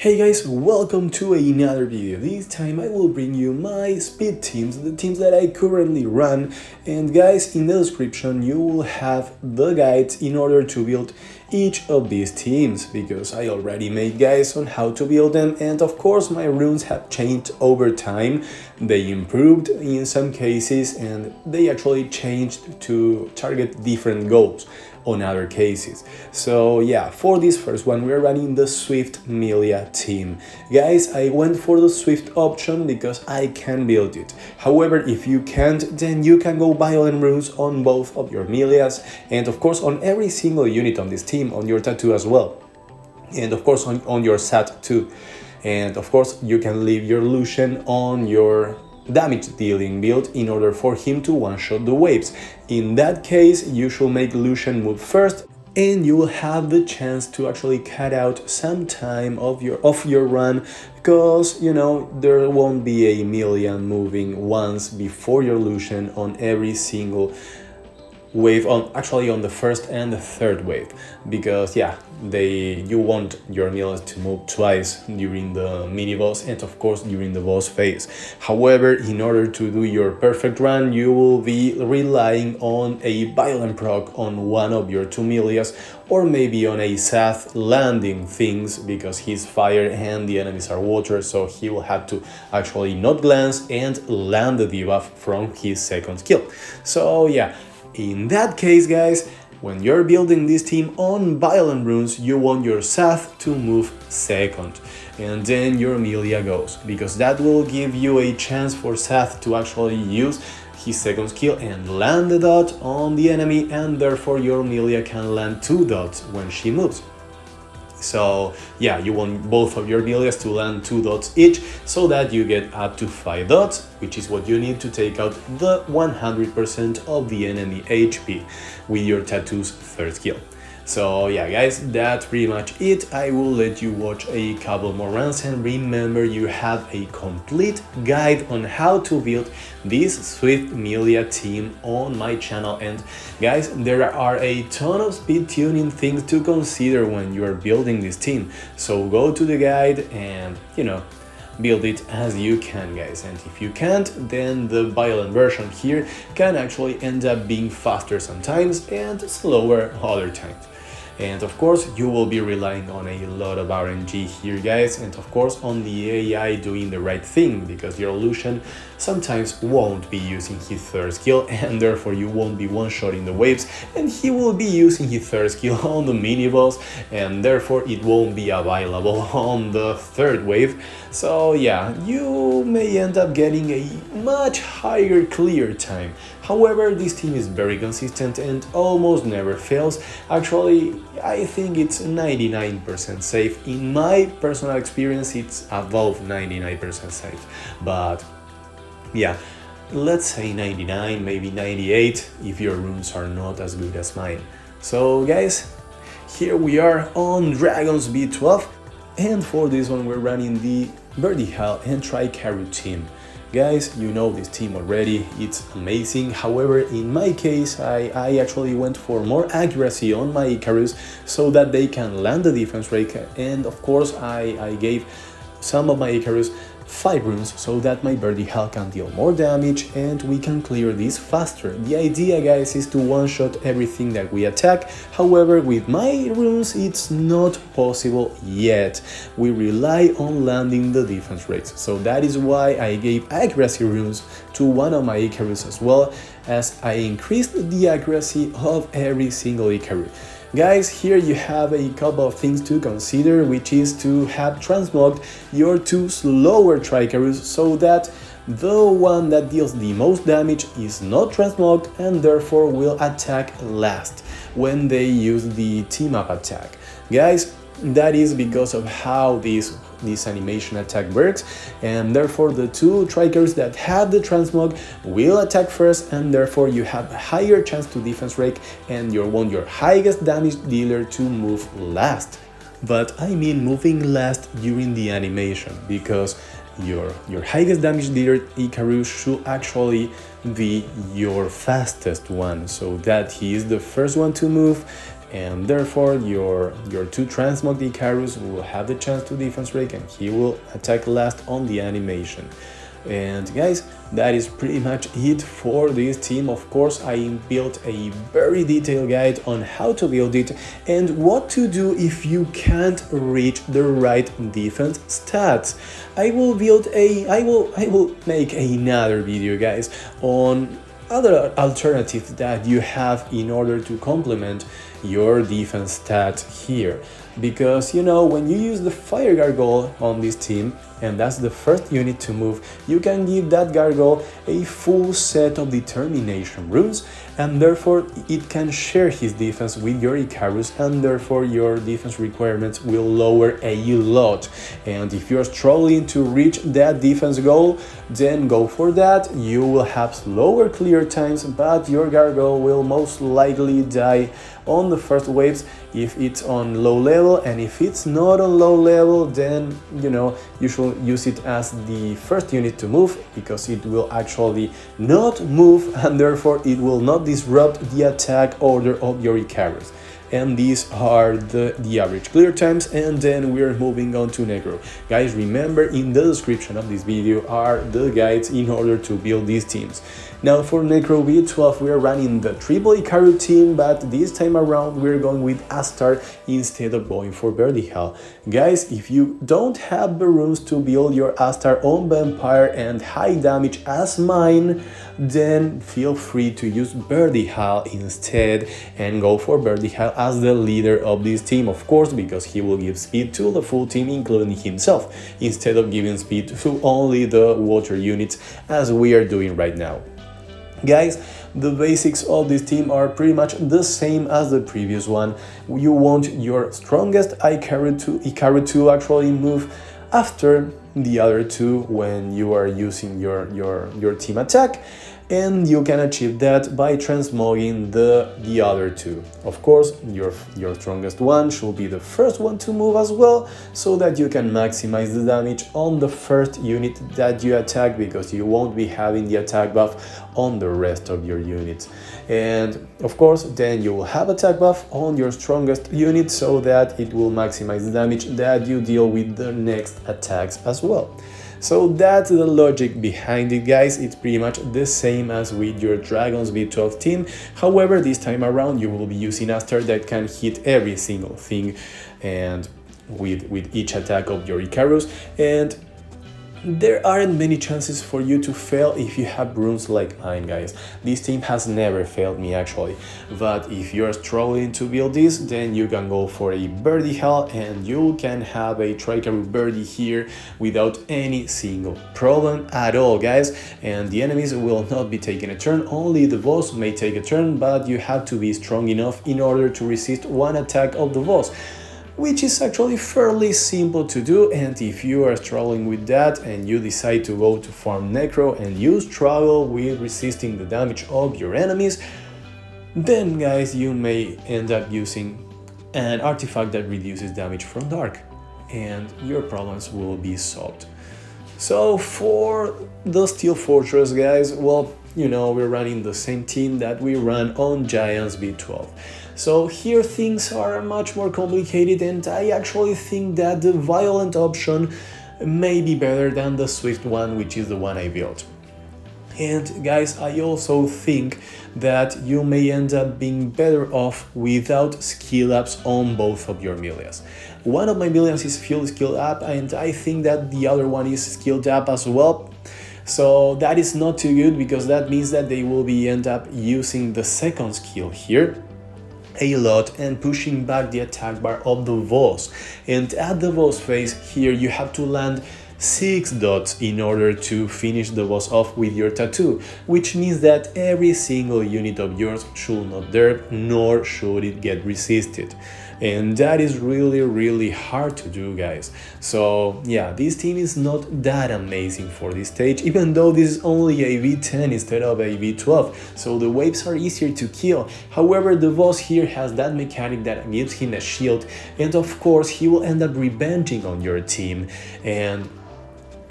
Hey guys, welcome to another video. This time I will bring you my speed teams, the teams that I currently run. And guys, in the description you will have the guides in order to build each of these teams, because I already made guides on how to build them, and of course my runes have changed over time. They improved in some cases and they actually changed to target different goals on other cases. So yeah, for this first one we're running the Swift Milia team. Guys, I went for the Swift option because I can build it. However, if you can't, then you can go violent runes on both of your Milias, and of course on every single unit on this team, on your tattoo as well, and of course on your sat too. And of course you can leave your Lucian on your damage dealing build in order for him to one-shot the waves. In that case you should make Lucian move first, and you will have the chance to actually cut out some time of your run, because you know there won't be a million moving once before your Lucian on every single wave, on the first and the third wave, because yeah, you want your Milas to move twice during the mini boss and of course during the boss phase. However, in order to do your perfect run, you will be relying on a violent proc on one of your two Milias, or maybe on a Seth landing things, because he's fire and the enemies are water, so he will have to actually not glance and land the debuff from his second skill. So yeah, in that case guys, when you're building this team on violent runes, you want your Seth to move second, and then your Milia goes, because that will give you a chance for Seth to actually use his second skill and land the dot on the enemy, and therefore your Milia can land 2 dots when she moves. So yeah, you want both of your Milias to land 2 dots each, so that you get up to 5 dots, which is what you need to take out the 100% of the enemy HP with your tattoo's third skill. So yeah guys, that's pretty much it. I will let you watch a couple more runs, and remember, you have a complete guide on how to build this Swift Milia team on my channel. And guys, there are a ton of speed tuning things to consider when you are building this team, so go to the guide and build it as you can, guys. And if you can't, then the violent version here can actually end up being faster sometimes and slower other times. And of course you will be relying on a lot of RNG here, guys, and of course on the AI doing the right thing, because your Lucian sometimes won't be using his third skill, and therefore you won't be one-shotting the waves, and he will be using his third skill on the mini boss, and therefore it won't be available on the third wave. So yeah, you may end up getting a much higher clear time. However, this team is very consistent and almost never fails. Actually, I think it's 99% safe. In my personal experience, it's above 99% safe. But yeah, let's say 99, maybe 98, if your runes are not as good as mine. So guys, here we are on Dragons B12, and for this one we're running the Birdie Hell and CRYPT team. Guys, you know this team already, it's amazing. However, in my case, I actually went for more accuracy on my Icarus so that they can land the defense rate, and of course I gave some of my Icarus 5 runes so that my Birdie Hell can deal more damage and we can clear this faster. The idea, guys, is to one-shot everything that we attack. However, with my runes it's not possible yet. We rely on landing the defense rates, so that is why I gave accuracy runes to one of my Icarus, as well as I increased the accuracy of every single Icarus. Guys, here you have a couple of things to consider, which is to have transmogged your 2 slower Tricarus, so that the one that deals the most damage is not transmogged and therefore will attack last when they use the team-up attack. Guys, that is because of how this animation attack works, and therefore the 2 Tricarus that have the transmog will attack first, and therefore you have a higher chance to defense rake, and you want your highest damage dealer to move last. But I mean moving last during the animation, because your highest damage dealer Icarus should actually be your fastest one, so that he is the first one to move and therefore your two transmog Icarus will have the chance to defense break and he will attack last on the animation. And guys, that is pretty much it for this team. Of course, I built a very detailed guide on how to build it and what to do if you can't reach the right defense stats. I will make another video, guys, on other alternatives that you have in order to complement your defense stat here. Because, you know, when you use the fire gargoyle on this team, and that's the first unit to move, you can give that gargoyle a full set of determination runes, and therefore it can share his defense with your Icarus, and therefore your defense requirements will lower a lot. And if you're struggling to reach that defense goal, then go for that. You will have slower clear times, but your gargoyle will most likely die on the first waves if it's on low level, and if it's not on low level, then, you know, you should use it as the first unit to move, because it will actually not move and therefore it will not disrupt the attack order of your Icarus. And these are the average clear times, and then we're moving on to Necro. Guys, remember, in the description of this video are the guides in order to build these teams. Now for Necro V12 we are running the triple Icarus team, but this time around we're going with Astar instead of going for Vertical. Guys, if you don't have the runes to build your Astar on Vampire and high damage as mine, then feel free to use Vertical instead and go for Vertical as the leader of this team, of course, because he will give speed to the full team including himself, instead of giving speed to only the water units as we are doing right now. Guys, the basics of this team are pretty much the same as the previous one. You want your strongest Icarus to actually move after the other two when you are using your team attack, and you can achieve that by transmogging the other two. Of course, your strongest one should be the first one to move as well, so that you can maximize the damage on the first unit that you attack, because you won't be having the attack buff on the rest of your units. And of course, then you will have attack buff on your strongest unit, so that it will maximize the damage that you deal with the next attacks as well. So that's the logic behind it, guys. It's pretty much the same as with your Dragons V12 team. However, this time around you will be using Astar that can hit every single thing, and with each attack of your Icarus. And there aren't many chances for you to fail if you have runes like mine, guys. This team has never failed me actually, but if you're struggling to build this, then you can go for a Birdie Hell and you can have a Tricarus Birdie here without any single problem at all, guys. And the enemies will not be taking a turn, only the boss may take a turn, but you have to be strong enough in order to resist one attack of the boss, which is actually fairly simple to do. And if you are struggling with that and you decide to go to farm Necro and you struggle with resisting the damage of your enemies, then guys, you may end up using an artifact that reduces damage from Dark, and your problems will be solved. So for the Steel Fortress, guys, well, you know, we're running the same team that we run on Giants V12. So here things are much more complicated, and I actually think that the violent option may be better than the swift one, which is the one I built. And guys, I also think that you may end up being better off without skill ups on both of your Milias. One of my Milias is full skill up, and I think that the other one is skilled up as well. So that is not too good, because that means that they will end up using the second skill here a lot and pushing back the attack bar of the boss. And at the boss phase here you have to land 6 dots in order to finish the boss off with your tattoo, which means that every single unit of yours should not derp, nor should it get resisted. And that is really hard to do, guys. So yeah, this team is not that amazing for this stage, even though this is only a V10 instead of a V12, so the waves are easier to kill. However, the boss here has that mechanic that gives him a shield, and of course he will end up revenging on your team. And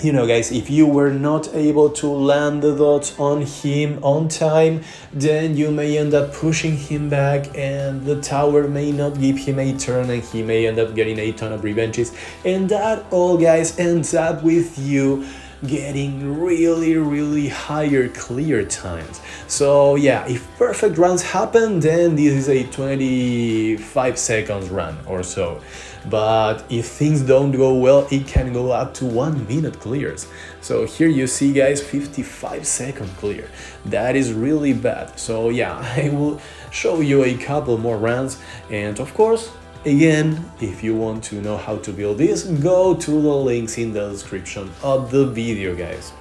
you know, guys, if you were not able to land the dots on him on time, then you may end up pushing him back, and the tower may not give him a turn, and he may end up getting a ton of revenges, and that all, guys, ends up with you getting really higher clear times. So yeah, if perfect runs happen, then this is a 25 seconds run or so. But if things don't go well, it can go up to 1 minute clears. So here you see, guys, 55-second clear. That is really bad. So yeah, I will show you a couple more runs, and of course, again, if you want to know how to build this, go to the links in the description of the video, guys.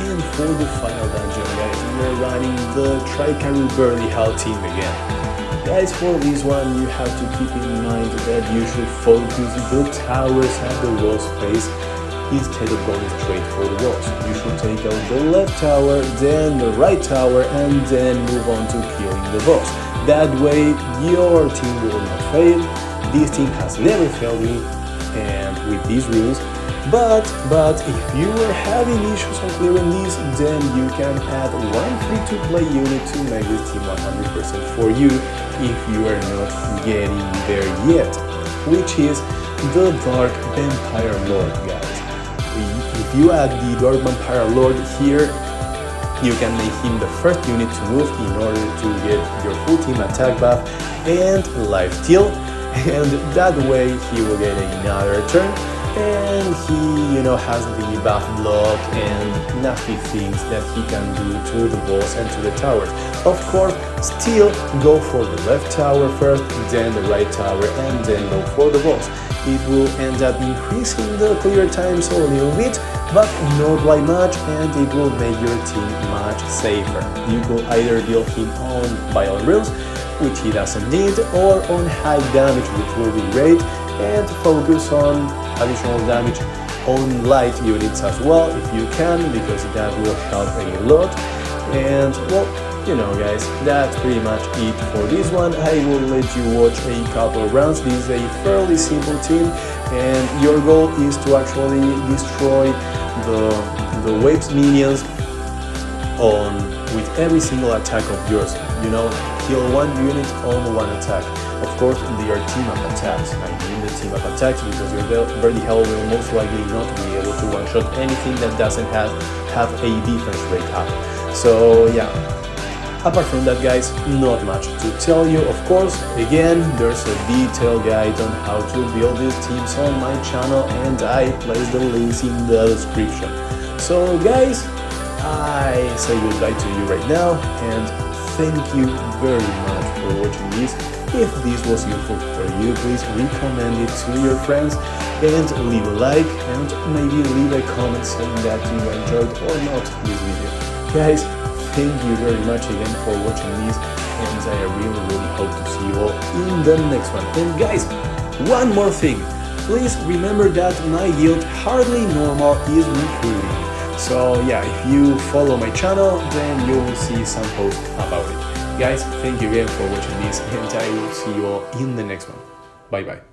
And for the final dungeon, guys, we're running the CRYPT team again. Guys, for this one, you have to keep in mind that you should focus the towers at the wall space instead of going straight for the walls. You should take out the left tower, then the right tower, and then move on to killing the boss. That way, your team will not fail. This team has never failed me, and with these rules. But if you were having issues on clearing these, then you can add one free-to-play unit to make this team 100% for you if you are not getting there yet, which is the Dark Vampire Lord, guys. If you add the Dark Vampire Lord here, you can make him the first unit to move in order to get your full team attack buff and life steal, and that way he will get another turn. And he, you know, has the buff block and nasty things that he can do to the boss and to the towers. Of course, still go for the left tower first, then the right tower, and then go for the boss. It will end up increasing the clear times a little bit, but not by much, and it will make your team much safer. You could either build him on violent runes, which he doesn't need, or on high damage, which will be great, and focus on additional damage on light units as well if you can, because that will help a lot. And well, you know, guys, that's pretty much it for this one. I will let you watch a couple of rounds. This is a fairly simple team, and your goal is to actually destroy the waves minions with every single attack of yours. You know, kill one unit on one attack. Of course, they are team-up attacks. I mean the team-up attacks because your Birdie Hell will most likely not be able to one-shot anything that doesn't have a defense rate up. So yeah, apart from that, guys, not much to tell you. Of course, again, there's a detailed guide on how to build these teams on my channel, and I place the links in the description. So guys, I say goodbye to you right now, and thank you very much for watching this. If this was useful for you, please recommend it to your friends and leave a like and maybe leave a comment saying that you enjoyed or not this video. Guys, thank you very much again for watching this, and I really hope to see you all in the next one. And guys, one more thing, please remember that my guild Hardly Normal is recruiting. So yeah, if you follow my channel, then you will see some posts about it. Guys, thank you again for watching this, and I will see you all in the next one. Bye bye.